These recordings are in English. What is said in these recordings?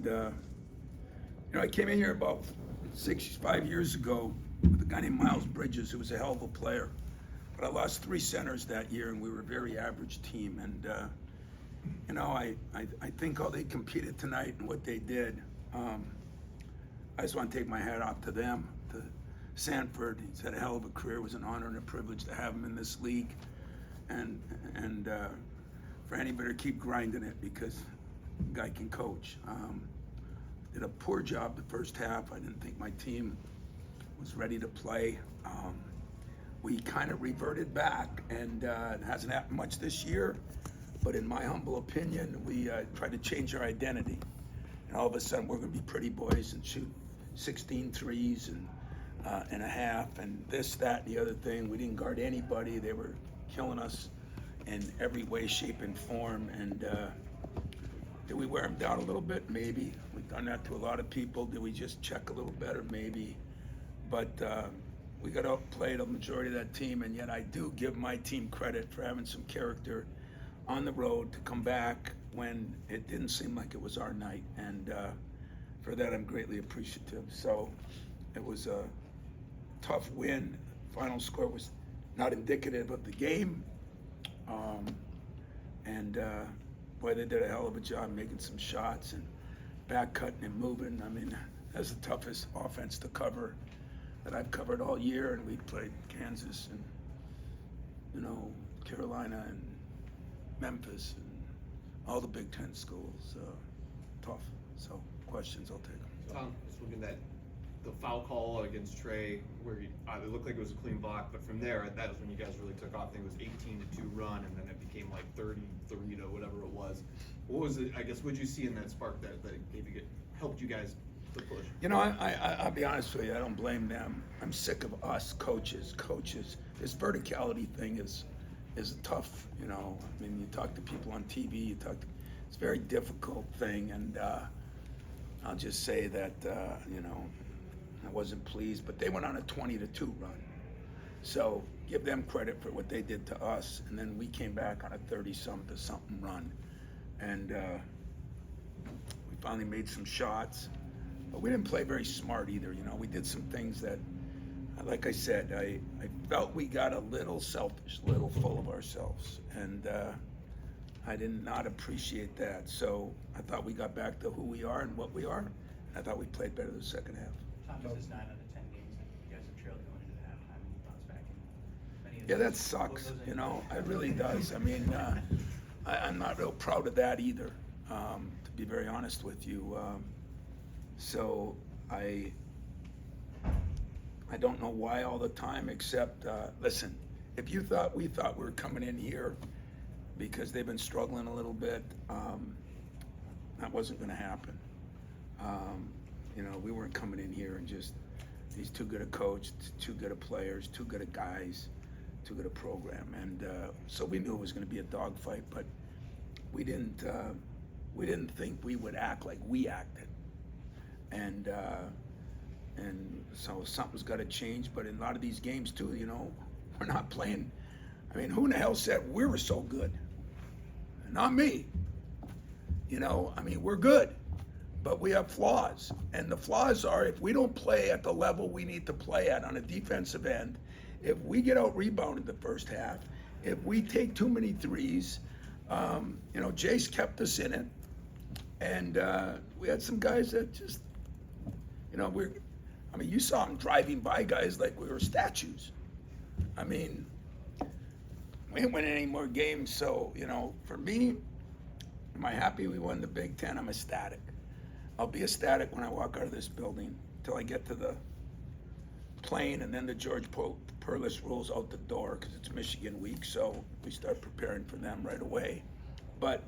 I came in here about 65 years ago with a guy named Miles Bridges, who was a hell of a player. But I lost 3 centers that year, and we were a very average team. And I think how they competed tonight and what they did, I just want to take my hat off to them, to Sanford. He's had a hell of a career. It was an honor and a privilege to have him in this league. And Franny better keep grinding it, because the guy can coach. Did a poor job the first half. I didn't think my team was ready to play. We kind of reverted back, and it hasn't happened much this year. But in my humble opinion, we tried to change our identity. And all of a sudden, we're going to be pretty boys and shoot 16 threes and a half, and this, that, and the other thing. We didn't guard anybody. They were killing us in every way, shape, and form. And did we wear them down a little bit? Maybe. We've done that to a lot of people. Did we just check a little better? Maybe. But we got outplayed a majority of that team, and yet I do give my team credit for having some character on the road to come back when it didn't seem like it was our night. And for that, I'm greatly appreciative. So it was a tough win. Final score was not indicative of the game. Boy, they did a hell of a job making some shots and back cutting and moving. I mean, that's the toughest offense to cover that I've covered all year. And we played Kansas and, Carolina and Memphis and all the Big Ten schools. Tough. So questions, I'll take them. Tom, just looking at the foul call against Trey, where it looked like it was a clean block, but from there, that was when you guys really took off. I think it was 18-2 run, and then it became like 33 to whatever it was. What was it? I guess what did you see in that spark that helped you guys to push? I'll be honest with you. I don't blame them. I'm sick of us coaches. This verticality thing is tough. I mean, you talk to people on TV. It's a very difficult thing, and I'll just say that I wasn't pleased, but they went on a 20-2 run. So give them credit for what they did to us, and then we came back on a 30-something run, and we finally made some shots, but we didn't play very smart either. We did some things that, like I said, I felt we got a little selfish, a little full of ourselves, and I did not appreciate that. So I thought we got back to who we are and what we are, and I thought we played better the second half. Tom, this is 9 out of 10 games that you guys have trailed going into the halftime, and you bounce back. Yeah, that sucks. It really does. I mean, I'm not real proud of that either, to be very honest with you. So I don't know why all the time, except, listen, if you thought we were coming in here because they've been struggling a little bit, that wasn't going to happen. We weren't coming in here and just, he's too good a coach, too good of players, too good of guys, too good a program. And so we knew it was going to be a dogfight, but we didn't think we would act like we acted. And so something's got to change. But in a lot of these games too, we're not playing. I mean, who in the hell said we were so good? Not me. We're good, but we have flaws. And the flaws are, if we don't play at the level we need to play at on a defensive end, if we get out rebounded the first half, if we take too many threes, Jace kept us in it. And we had some guys that just, you saw them driving by guys like we were statues. We didn't win any more games, so, for me, am I happy we won the Big Ten? I'm ecstatic. I'll be ecstatic when I walk out of this building until I get to the plane, and then the George Perlis rolls out the door because it's Michigan week, so we start preparing for them right away. But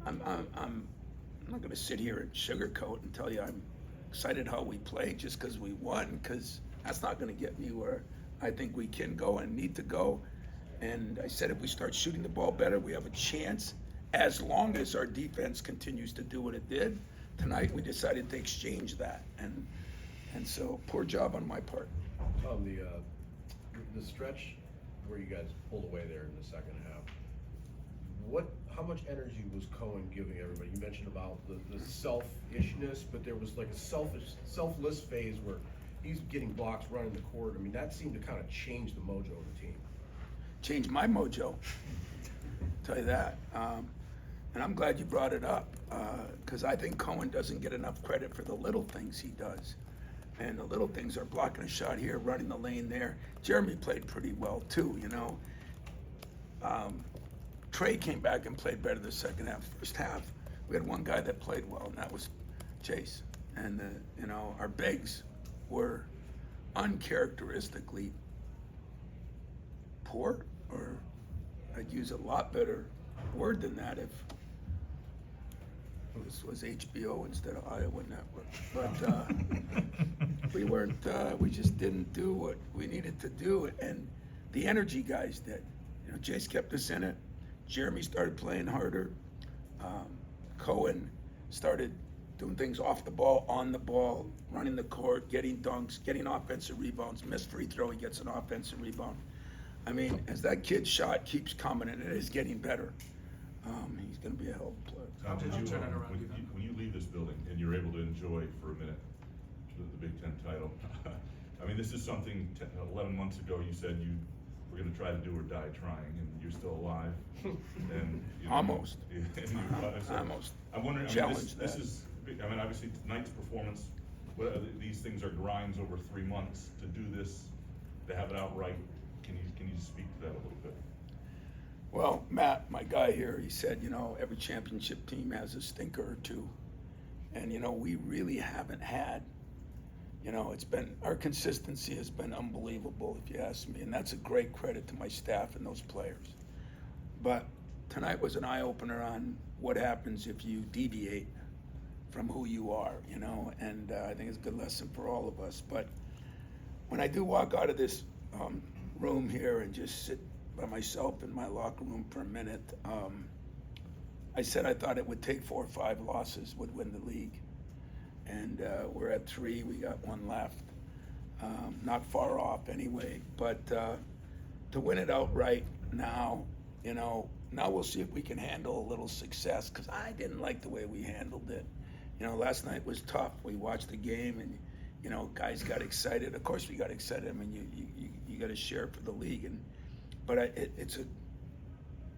I'm not going to sit here and sugarcoat and tell you I'm excited how we played just because we won, because that's not going to get me where I think we can go and need to go. And I said, if we start shooting the ball better, we have a chance, as long as our defense continues to do what it did. Tonight, we decided to exchange that. And so, poor job on my part. Tom, the stretch where you guys pulled away there in the second half, how much energy was Cohen giving everybody? You mentioned about the selfishness, but there was like a selfless phase where he's getting blocks, running the court. I mean, that seemed to kind of change the mojo of the team. Change my mojo. Tell you that. And I'm glad you brought it up, because I think Cohen doesn't get enough credit for the little things he does. And the little things are blocking a shot here, running the lane there. Jeremy played pretty well too, you know. Trey came back and played better the second half. First half, we had one guy that played well, and that was Chase. And you know, our bigs were uncharacteristically poor, or I'd use a lot better word than that if this was HBO instead of Iowa Network. But we weren't, we just didn't do what we needed to do, and the energy guys did. You know, Chase kept us in it. Jeremy started playing harder. Cohen started doing things off the ball, on the ball, running the court, getting dunks, getting offensive rebounds. Missed free throw, he gets an offensive rebound. I mean, as that kid's shot keeps coming, and it is getting better, he's going to be a hell of a player. Tom, Did you turn it around even? when you leave this building and you're able to enjoy for a minute the Big Ten title, I mean, this is something 11 months ago you said you were going to try to do or die trying, and you're still alive. And you know, Almost. so Almost. I'm wondering. I mean, Challenge this that. is. I mean, obviously tonight's performance. These things are grinds over 3 months. To do this, to have it outright. Can you just speak to that a little bit? Well, Matt, my guy here, he said, you know, every championship team has a stinker or two. And, you know, we really haven't had, you know, our consistency has been unbelievable, if you ask me. And that's a great credit to my staff and those players. But tonight was an eye-opener on what happens if you deviate from who you are, you know. And I think it's a good lesson for all of us. But when I do walk out of this room here and just sit by myself in my locker room for a minute, I said I thought it would take 4 or 5 losses would win the league, and we're at 3. We got 1 left, not far off anyway. But to win it outright now, you know, now we'll see if we can handle a little success, because I didn't like the way we handled it. You know, last night was tough. We watched the game, and you know, guys got excited. Of course, we got excited. I mean, you got to share for the league, but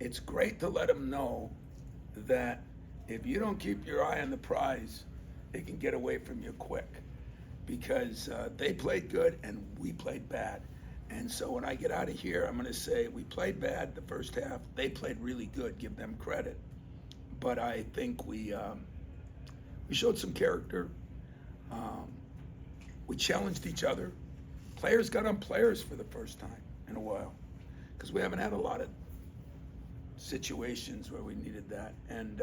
it's great to let them know that if you don't keep your eye on the prize, they can get away from you quick, because they played good and we played bad. And so when I get out of here, I'm going to say we played bad the first half. They played really good. Give them credit. But I think we showed some character. We challenged each other. Players got on players for the first time in a while, because we haven't had a lot of situations where we needed that. And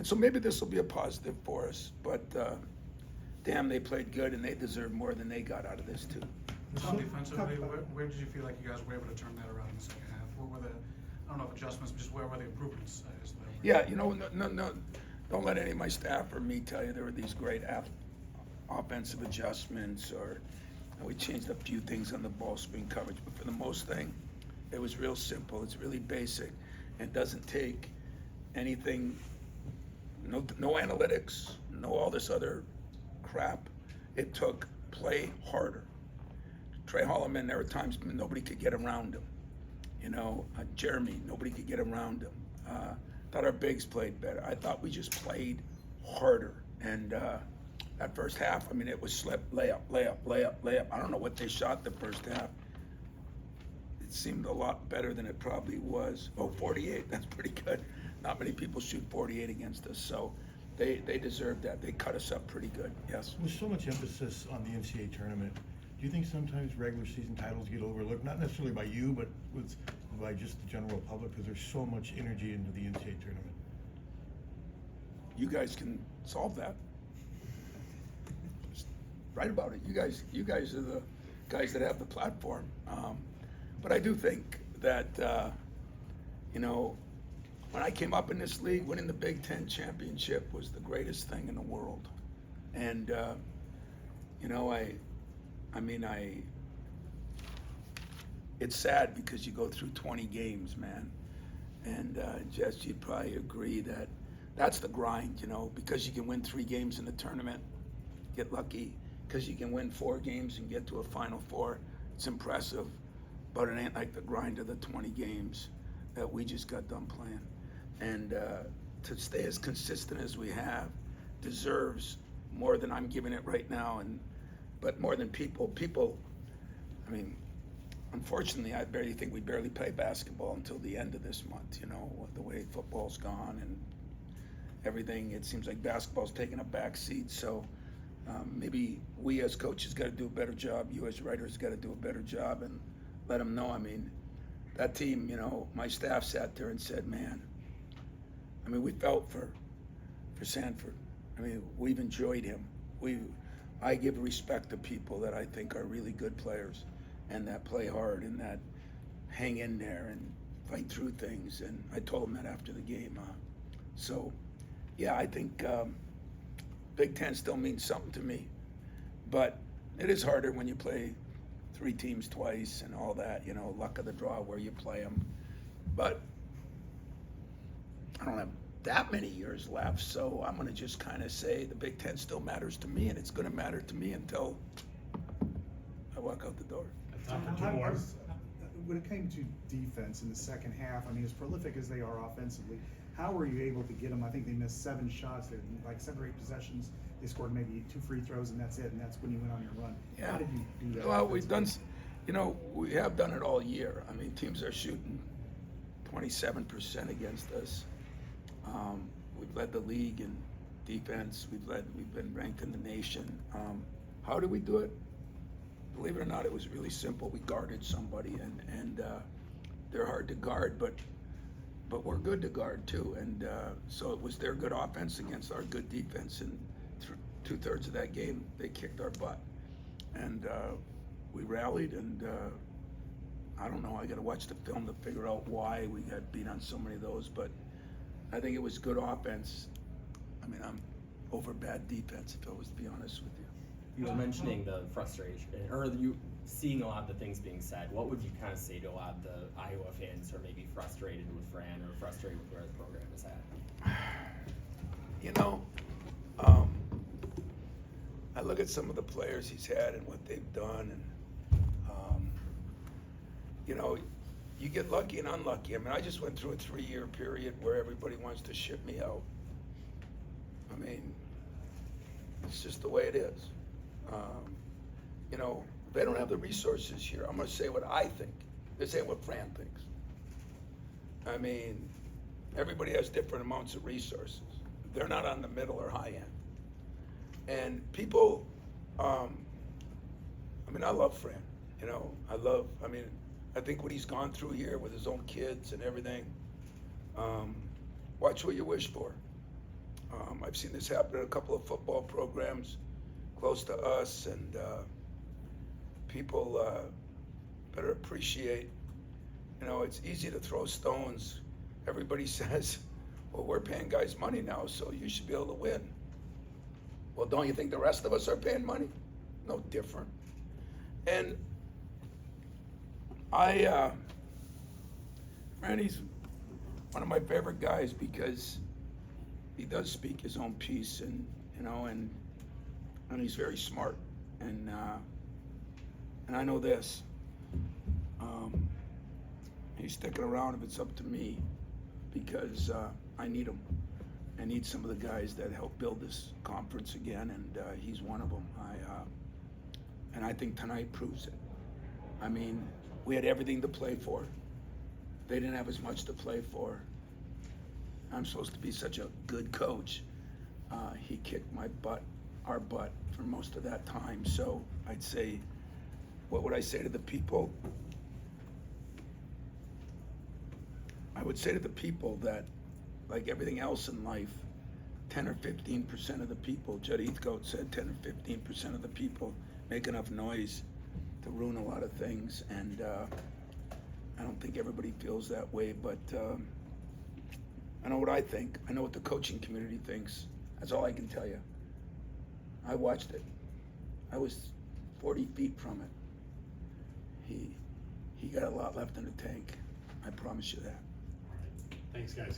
so maybe this will be a positive for us. But damn, they played good, and they deserve more than they got out of this too. Tom, defensively, where did you feel like you guys were able to turn that around in the second half? What were the, I don't know if adjustments, but just where were the improvements? Yeah, you know, no, don't let any of my staff or me tell you there were these great offensive adjustments, or we changed a few things on the ball screen coverage, but for the most thing, it was real simple. It's really basic. It doesn't take anything, no analytics, no all this other crap. It took play harder. Trey Holloman, there were times nobody could get around him. You know, Jeremy, nobody could get around him. Thought our bigs played better. I thought we just played harder. And that first half, I mean, it was slip, layup. I don't know what they shot the first half. It seemed a lot better than it probably was. 48, that's pretty good. Not many people shoot 48 against us, so they deserved that. They cut us up pretty good, yes. With so much emphasis on the NCAA tournament, do you think sometimes regular season titles get overlooked? Not necessarily by you, but by just the general public, because there's so much energy into the NCAA tournament. You guys can solve that. Just write about it. You guys are the guys that have the platform. But I do think that, you know, when I came up in this league, winning the Big Ten championship was the greatest thing in the world. And, you know, it's sad because you go through 20 games, man. And Jess, you'd probably agree that that's the grind, because you can win 3 games in the tournament, get lucky, because you can win 4 games and get to a Final Four. It's impressive, but it ain't like the grind of the 20 games that we just got done playing. And to stay as consistent as we have deserves more than I'm giving it right now, but more than people. I mean, unfortunately, I think we barely play basketball until the end of this month, the way football's gone and everything. It seems like basketball's taking a back seat. So maybe we as coaches got to do a better job. You as writers got to do a better job and let them know. I mean, that team, my staff sat there and said, man, I mean, we felt for Sanford. I mean, we've enjoyed him. I give respect to people that I think are really good players and that play hard and that hang in there and fight through things. And I told them that after the game. So, yeah, I think Big Ten still means something to me. But it is harder when you play 3 teams twice and all that, luck of the draw where you play them. But I don't have that many years left, so I'm going to just kind of say the Big Ten still matters to me, and it's going to matter to me until I walk out the door. Time for 2 more. When it came to defense in the second half, I mean, as prolific as they are offensively, how were you able to get them? I think they missed 7 shots, like 7 or 8 possessions. They scored maybe 2 free throws, and that's it. And that's when you went on your run. Yeah. How did you do that? Well, we have done it all year. I mean, teams are shooting 27% against us. We've led the league in defense. We've been ranked in the nation. How did we do it? Believe it or not, it was really simple. We guarded somebody, and they're hard to guard, but we're good to guard too. And so it was their good offense against our good defense, and 2/3 of that game they kicked our butt, and we rallied. And I don't know. I got to watch the film to figure out why we got beat on so many of those, but I think it was good offense. I mean, I'm over bad defense, if I was to be honest with you. You were mentioning the frustration, or you seeing a lot of the things being said. What would you kind of say to a lot of the Iowa fans who are maybe frustrated with Fran or frustrated with where the program is at? I look at some of the players he's had and what they've done, and you get lucky and unlucky. I mean, I just went through a 3-year period where everybody wants to ship me out. I mean, it's just the way it is. They don't have the resources here. I'm going to say what I think. This ain't what Fran thinks. I mean, everybody has different amounts of resources. They're not on the middle or high end. And people, I love Fran. I think what he's gone through here with his own kids and everything, watch what you wish for. I've seen this happen in a couple of football programs close to us, and people better appreciate, it's easy to throw stones. Everybody says, well, we're paying guys money now, so you should be able to win. Well, don't you think the rest of us are paying money? No different. And Randy's one of my favorite guys because he does speak his own piece, and he's very smart, and I know this. He's sticking around if it's up to me, because I need him. I need some of the guys that help build this conference again, and he's one of them. And I think tonight proves it. I mean, we had everything to play for. They didn't have as much to play for. I'm supposed to be such a good coach. He kicked our butt for most of that time. So I'd say, what would I say to the people? I would say to the people that, like everything else in life, 10 or 15% of the people, Judd Heathcote said 10 or 15% of the people make enough noise to ruin a lot of things. And I don't think everybody feels that way, but I know what I think. I know what the coaching community thinks. That's all I can tell you. I watched it. I was 40 feet from it. He got a lot left in the tank. I promise you that. Thanks, guys.